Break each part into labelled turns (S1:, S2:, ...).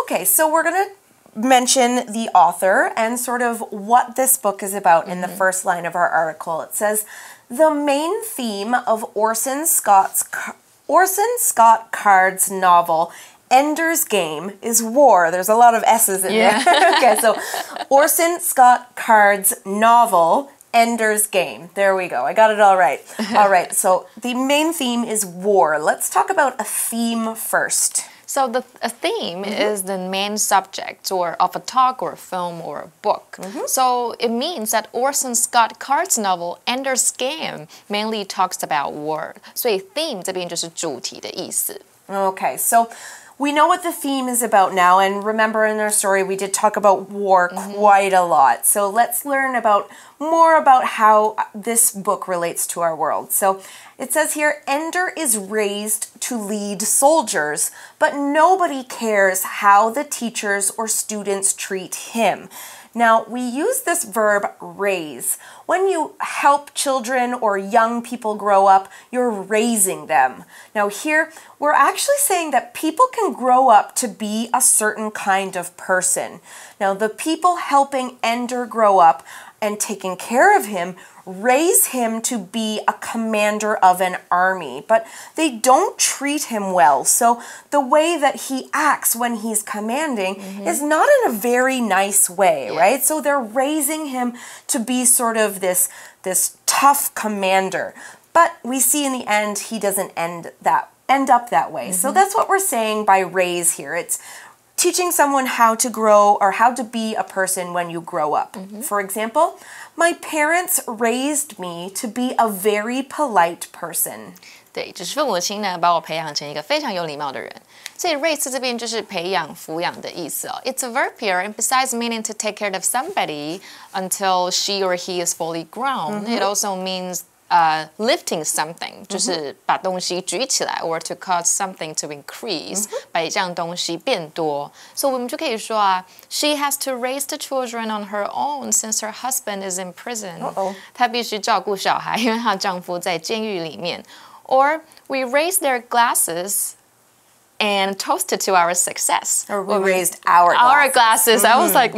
S1: Okay, so we're going to mention the author and sort of what this book is about in the first line of our article. It says, the main theme of Orson Scott Card's novel Ender's Game is war. There's a lot of S's in there. Okay, so Orson Scott Card's novel Ender's Game. There we go. I got it all right. All right, so the main theme is war. Let's talk about a theme first.
S2: So a theme is the main subject of a talk or a film or a book. So it means that Orson Scott Card's novel Ender's Game mainly talks about war. 所以 theme 这边就是主题的意思。
S1: Okay, so we know what the theme is about now, and remember in our story we did talk about war quite a lot. So let's learn more about how this book relates to our world. So it says here, Ender is raised to lead soldiers, but nobody cares how the teachers or students treat him. Now, we use this verb raise. When you help children or young people grow up, you're raising them. Now here, we're actually saying that people can grow up to be a certain kind of person. Now, the people helping Ender grow up and taking care of him raise him to be a commander of an army, but they don't treat him well. So the way that he acts when he's commanding is not in a very nice way, right? So they're raising him to be sort of this tough commander. But we see in the end, he doesn't end up that way. So that's what we're saying by raise here. It's teaching someone how to grow or how to be a person when you grow up. For example, my parents raised me to be a very polite person.
S2: 对，就是父母亲呢把我培养成一个非常有礼貌的人。所以 raise 这边就是培养、抚养的意思哦。It's a verb here, and besides meaning to take care of somebody until she or he is fully grown, it also means lifting something, 就是把东西举起来 or to cause something to increase, 把一样东西变多。所以我们就可以说啊 she has to raise the children on her own since her husband is in prison. 她必须照顾小孩，因为她的丈夫在监狱里面。Or we raise their glasses and toasted to our success.
S1: Or we raised our
S2: glasses. I was like,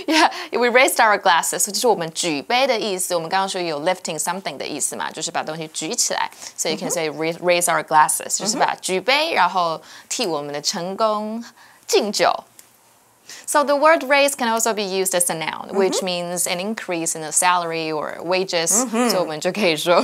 S2: yeah, we raised our glasses. 就是我们举杯的意思。我们刚刚说有 lifting something 的意思嘛，就是把东西举起来。So you can say raise our glasses， 就是把举杯，然后替我们的成功敬酒。So the word raise can also be used as a noun, which means an increase in the salary or wages. 所以我们就可以说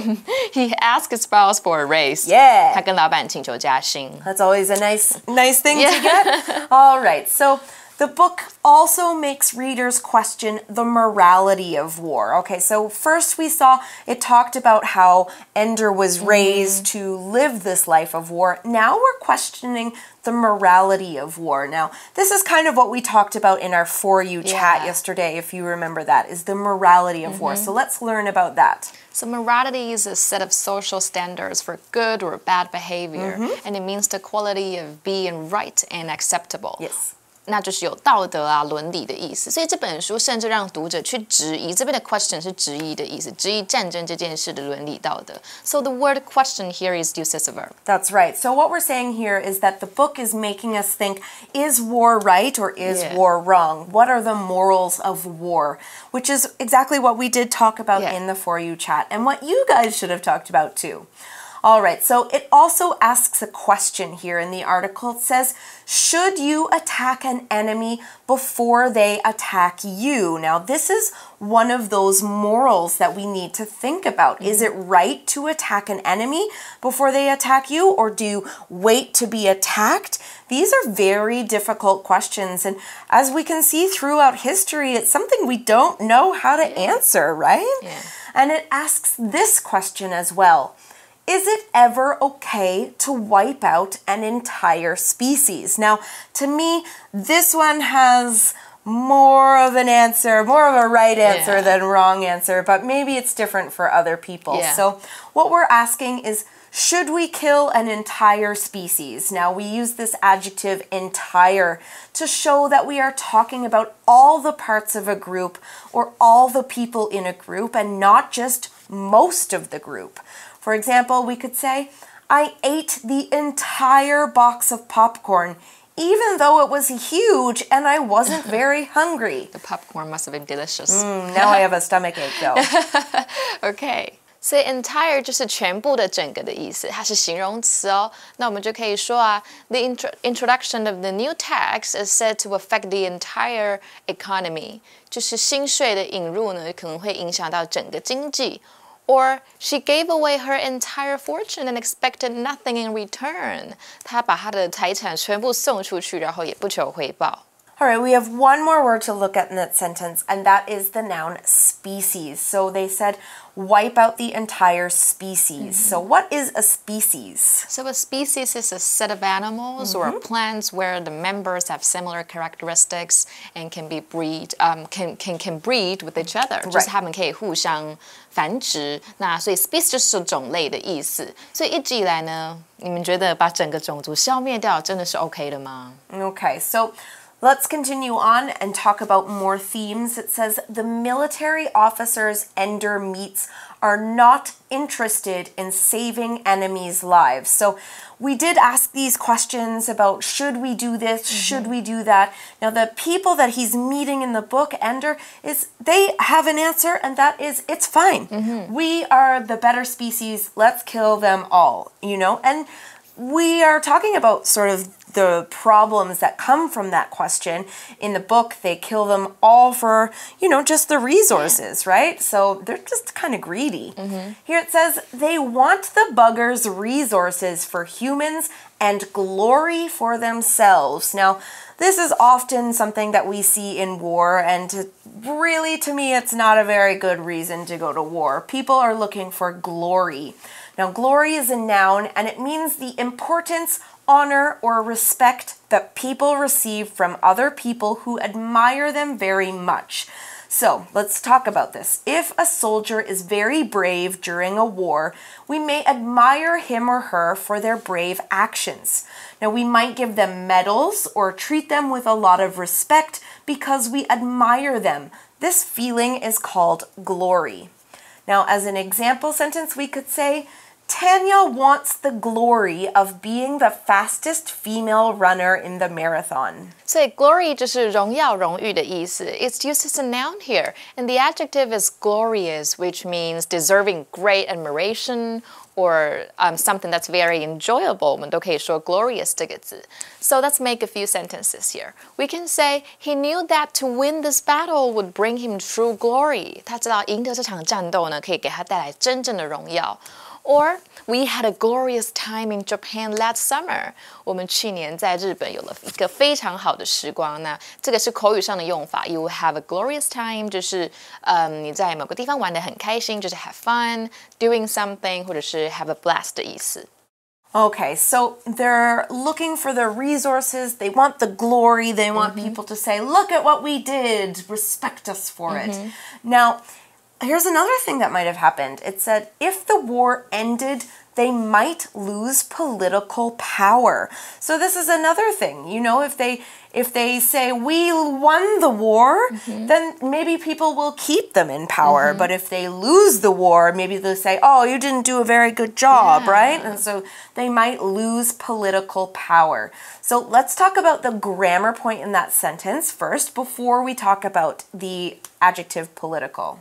S2: he asked his boss for a raise.
S1: Yeah.
S2: 他跟老板请求加薪。
S1: That's always a nice thing to get. All right, so the book also makes readers question the morality of war. Okay, so first we saw it talked about how Ender was raised to live this life of war. Now we're questioning the morality of war. Now, this is kind of what we talked about in our For You chat yesterday, if you remember that, is the morality of war. So let's learn about that.
S2: So morality is a set of social standards for good or bad behavior, and it means the quality of being right and acceptable.
S1: Yes.
S2: 那就是有道德啊、伦理的意思，所以这本书甚至让读者去质疑，这边的 question 是质疑的意思，质疑战争这件事的伦理道德。So the word question here is used as a verb.
S1: That's right. So what we're saying here is that the book is making us think, is war right or is war wrong? What are the morals of war? Which is exactly what we did talk about in the For You chat, and what you guys should have talked about too. All right, so it also asks a question here in the article. It says, should you attack an enemy before they attack you? Now, this is one of those morals that we need to think about. Is it right to attack an enemy before they attack you, or do you wait to be attacked? These are very difficult questions, and as we can see throughout history, it's something we don't know how to answer, right? And it asks this question as well. Is it ever okay to wipe out an entire species? Now, to me, this one has more of an answer, more of a right answer than wrong answer, but maybe it's different for other people. So what we're asking is, should we kill an entire species? Now, we use this adjective entire to show that we are talking about all the parts of a group or all the people in a group and not just most of the group. For example, we could say, I ate the entire box of popcorn even though it was huge and I wasn't very hungry.
S2: The popcorn must have been delicious.
S1: Now I have a stomachache though.
S2: Okay. 所以 entire 就是全部的整个的意思，它是形容词哦。那我们就可以说啊 ，the introduction of the new tax is said to affect the entire economy， 就是新税的引入呢，可能会影响到整个经济。Or she gave away her entire fortune and expected nothing in return， 她把她的财产全部送出去，然后也不求回报。
S1: All right, we have one more word to look at in that sentence, and that is the noun species. So they said, wipe out the entire species. So what is a species?
S2: So a species is a set of animals or plants where the members have similar characteristics and can be can breed with each other. 就是他们可以互相繁殖。那所以 species 就是种类的意思。所以一直以来呢，你们觉得把整个种族消灭掉真的是 OK 的吗？
S1: Okay, so let's continue on and talk about more themes. It says, the military officers Ender meets are not interested in saving enemies' lives. So we did ask these questions about should we do this, should we do that. Now the people that he's meeting in the book, Ender, they have an answer, and that is it's fine. We are the better species. Let's kill them all, you know? And we are talking about sort of the problems that come from that question. In the book, they kill them all for, just the resources, right? So they're just kind of greedy. Here it says, they want the buggers' resources for humans and glory for themselves. Now, this is often something that we see in war, and really, to me, it's not a very good reason to go to war. People are looking for glory. Now, glory is a noun, and it means the importance, honor, or respect that people receive from other people who admire them very much. So, let's talk about this. If a soldier is very brave during a war, we may admire him or her for their brave actions. Now, we might give them medals or treat them with a lot of respect because we admire them. This feeling is called glory. Now, as an example sentence, we could say, Tanya wants the glory of being the fastest female runner in the marathon.
S2: 所以 glory 就是荣耀、荣誉的意思。It's used as a noun here, and the adjective is glorious, which means deserving great admiration or something that's very enjoyable. 我们都可以说 glorious 这个字。So let's make a few sentences here. We can say, he knew that to win this battle would bring him true glory. 他知道赢得这场战斗呢，可以给他带来真正的荣耀。Or, we had a glorious time in Japan last summer. 我们去年在日本有了一个非常好的时光。那这个是口语上的用法。You will have a glorious time 就是你在某个地方玩得很开心，就是 have fun, doing something, 或者是 have a blast 的意思。
S1: Okay, so they're looking for the resources. They want the glory. They want people to say, look at what we did. Respect us for it. Now, here's another thing that might have happened. It said, if the war ended, they might lose political power. So this is another thing. If they say, we won the war, then maybe people will keep them in power. But if they lose the war, maybe they'll say, oh, you didn't do a very good job, right? And so they might lose political power. So let's talk about the grammar point in that sentence first before we talk about the adjective political.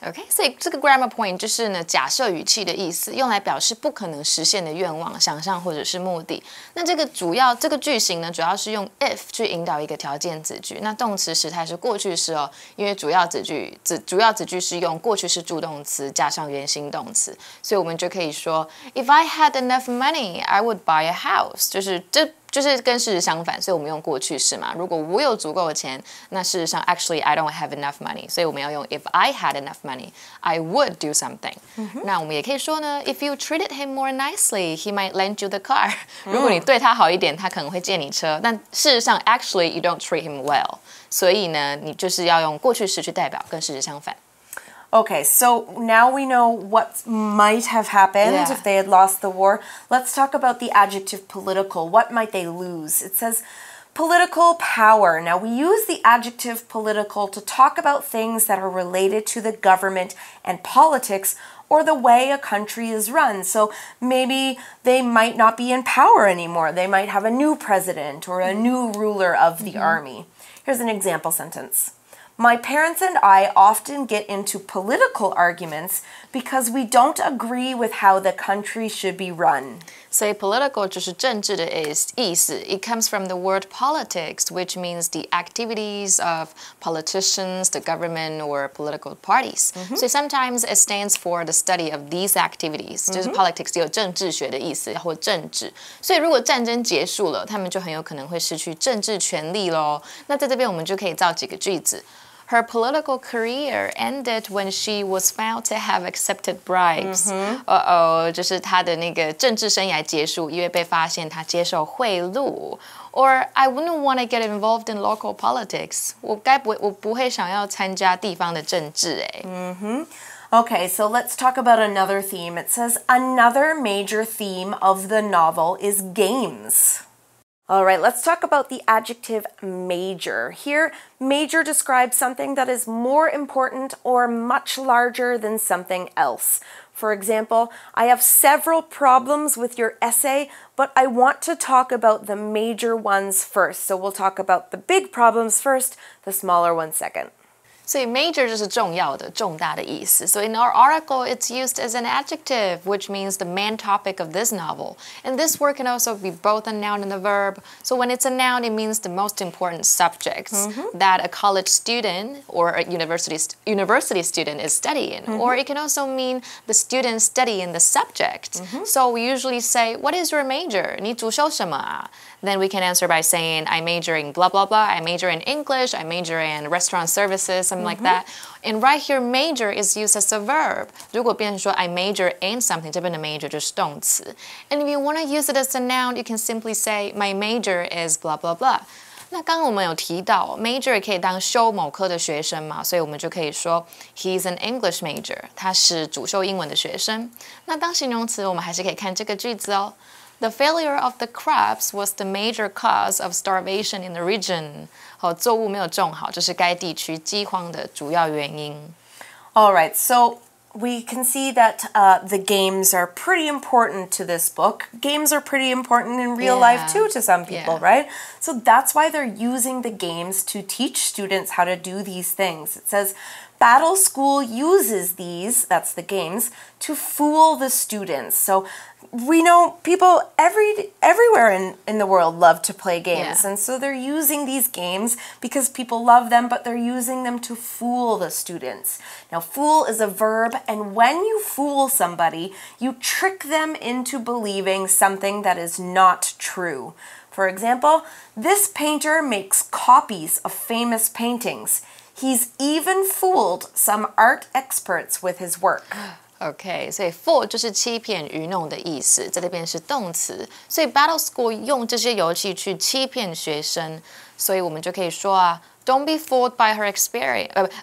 S2: OK， 所以这个 grammar point 就是呢假设语气的意思，用来表示不可能实现的愿望、想象或者是目的。那这个句型呢，主要是用 if 去引导一个条件子句。那动词时态是过去式哦，因为主要子句是用过去式助动词加上原形动词，所以我们就可以说 If I had enough money, I would buy a house。就是跟事实相反，所以我们用过去式嘛。如果我有足够的钱，那事实上 actually I don't have enough money， 所以我们要用 if I had enough money, I would do something。那我们也可以说呢 ，If you treated him more nicely, he might lend you the car。如果你对他好一点，他可能会借你车。但事实上 actually you don't treat him well， 所以呢，你就是要用过去式去代表，跟事实相反。
S1: Okay, so now we know what might have happened if they had lost the war. Let's talk about the adjective political. What might they lose? It says political power. Now, we use the adjective political to talk about things that are related to the government and politics or the way a country is run. So maybe they might not be in power anymore. They might have a new president or a new ruler of the army. Here's an example sentence. My parents and I often get into political arguments because we don't agree with how the country should be run.
S2: 所以 political 就是政治的意思。It comes from the word politics, which means the activities of politicians, the government, or political parties. So sometimes it stands for the study of these activities. 就是 politics 有政治学的意思，或政治。所以如果战争结束了，他们就很有可能会失去政治权利咯。那在这边我们就可以造几个句子。Her political career ended when she was found to have accepted bribes. 就是她的那个政治生涯结束，因为被发现她接受贿赂。Or I wouldn't want to get involved in local politics. 我不会想要参加地方的政治欸。
S1: Okay, so let's talk about another theme. It says another major theme of the novel is games. All right, let's talk about the adjective major. Here, major describes something that is more important or much larger than something else. For example, I have several problems with your essay, but I want to talk about the major ones first. So we'll talk about the big problems first, the smaller ones second.
S2: 所以 major 就是重要的、重大的意思。So in our article, it's used as an adjective, which means the main topic of this novel. And this word can also be both a noun and a verb. So when it's a noun, it means the most important subjects that a college student or a university student is studying. Or it can also mean the student studying the subject. So we usually say, what is your major? 你主修什么啊? Then we can answer by saying, I major in blah, blah, blah. I major in English. I major in restaurant services, something like that. And right here, major is used as a verb. 如果变成说 I major in something, 这边的 major 就是动词。And if you want to use it as a noun, you can simply say, my major is blah, blah, blah. 那刚刚我们有提到 major 也可以当修某科的学生嘛，所以我们就可以说 he's an English major. 他是主修英文的学生。那当形容词，我们还是可以看这个句子哦。The failure of the crops was the major cause of starvation in the region. 作物没有种好，这是该地区饥荒的主要原因。
S1: All right, so we can see that the games are pretty important to this book. Games are pretty important in real life too to some people, right? So that's why they're using the games to teach students how to do these things. It says, Battle School uses these, that's the games, to fool the students. So we know people everywhere in the world love to play games. And so they're using these games because people love them, but they're using them to fool the students. Now, fool is a verb, and when you fool somebody, you trick them into believing something that is not true. For example, this painter makes copies of famous paintings. He's even fooled some art experts with his work.
S2: OK， 所以 fool 就是欺骗、愚弄的意思，在这边是动词。所以 Battle School 用这些游戏去欺骗学生，所以我们就可以说啊 ，Don't be fooled by her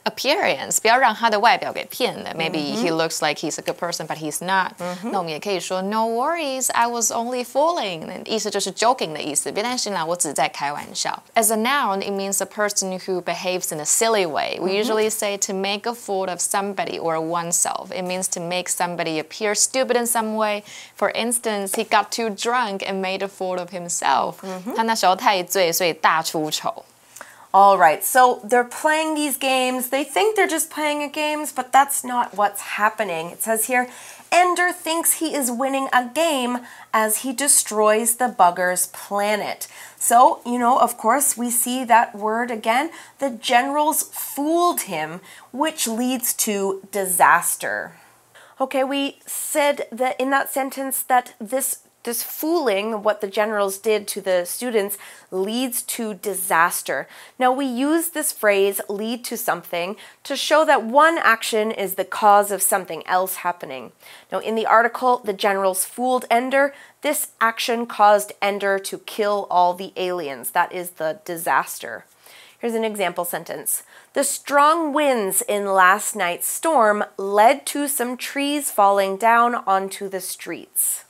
S2: appearance， 不要让她的外表给骗了。Maybe he looks like he's a good person, but he's not。那我们也可以说 No worries, I was only fooling， 意思就是 joking 的意思，别担心啦，我只是在开玩笑。As a noun, it means a person who behaves in a silly way. We usually say to make a fool of somebody or oneself. It means to make somebody appear stupid in some way. For instance, he got too drunk and made a fool of himself. 他那时候太醉，所以大出丑。
S1: All right, so they're playing these games. They think they're just playing games, but that's not what's happening. It says here, Ender thinks he is winning a game as he destroys the bugger's planet. So, of course, we see that word again. The generals fooled him, which leads to disaster. Okay, we said that in that sentence that this fooling, what the generals did to the students, leads to disaster. Now, we use this phrase, lead to something, to show that one action is the cause of something else happening. Now, in the article, the generals fooled Ender. This action caused Ender to kill all the aliens. That is the disaster. Here's an example sentence. The strong winds in last night's storm led to some trees falling down onto the streets.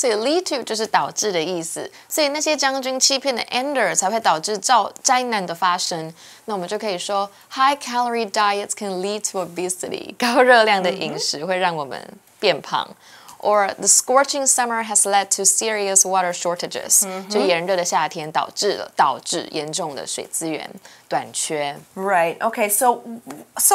S2: 所以 lead to 就是导致的意思，所以那些将军欺骗的 Ender 才会导致灾难的发生。那我们就可以说 ，high calorie diets can lead to obesity， 高热量的饮食会让我们变胖。Or the scorching summer has led to serious water shortages， 就炎热的夏天导致严重的水资源短缺。
S1: Right. Okay. So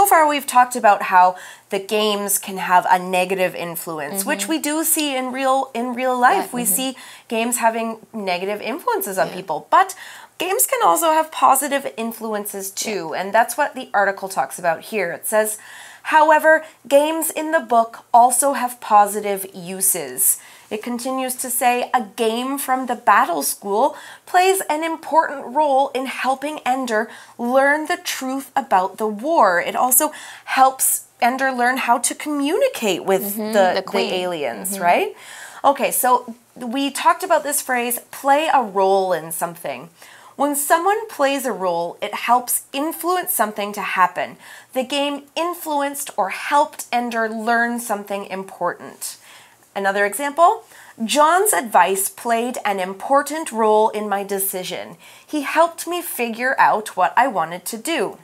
S1: far we've talked about how the games can have a negative influence, which we do see in real life. We see games having negative influences on people, but games can also have positive influences too, and that's what the article talks about here. It says, however, games in the book also have positive uses. It continues to say, a game from the battle school plays an important role in helping Ender learn the truth about the war. It also helps Ender learn how to communicate with the aliens, right? Okay, so we talked about this phrase, play a role in something. When someone plays a role, it helps influence something to happen. The game influenced or helped Ender learn something important. Another example, John's advice played an important role in my decision. He helped me figure out what I wanted to do.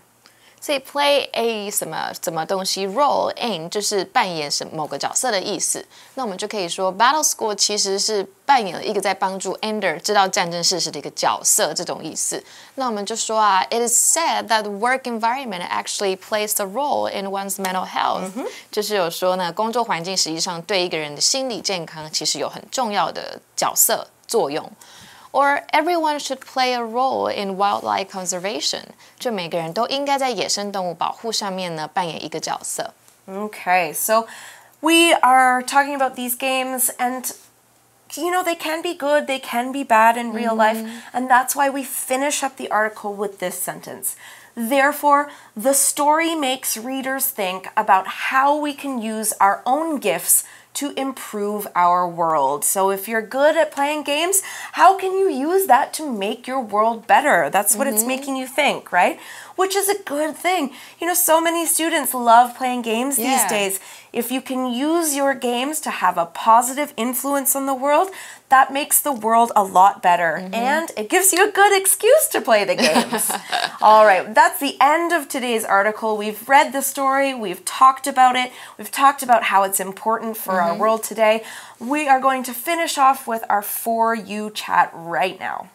S2: 所以 play a 什么东西 role in 就是扮演某个角色的意思。那我们就可以说 battle school 其实是扮演了一个在帮助 Ender 知道战争事实的一个角色，这种意思。那我们就说啊 ，it is said that the work environment actually plays a role in one's mental health，就是有说呢，工作环境实际上对一个人的心理健康其实有很重要的角色作用。Or everyone should play a role in wildlife conservation， 就每个人都应该在野生动物保护上面呢扮演一个角色。
S1: Okay, so we are talking about these games and you know, they can be good, they can be bad in real life, and that's why we finish up the article with this sentence. Therefore, the story makes readers think about how we can use our own gifts to improve our world. So if you're good at playing games, how can you use that to make your world better? That's what it's making you think, right? Which is a good thing. You know, so many students love playing games these days. If you can use your games to have a positive influence on the world, that makes the world a lot better. And it gives you a good excuse to play the games. All right, that's the end of today's article. We've read the story, we've talked about it, we've talked about how it's important for our world today. We are going to finish off with our For You chat right now.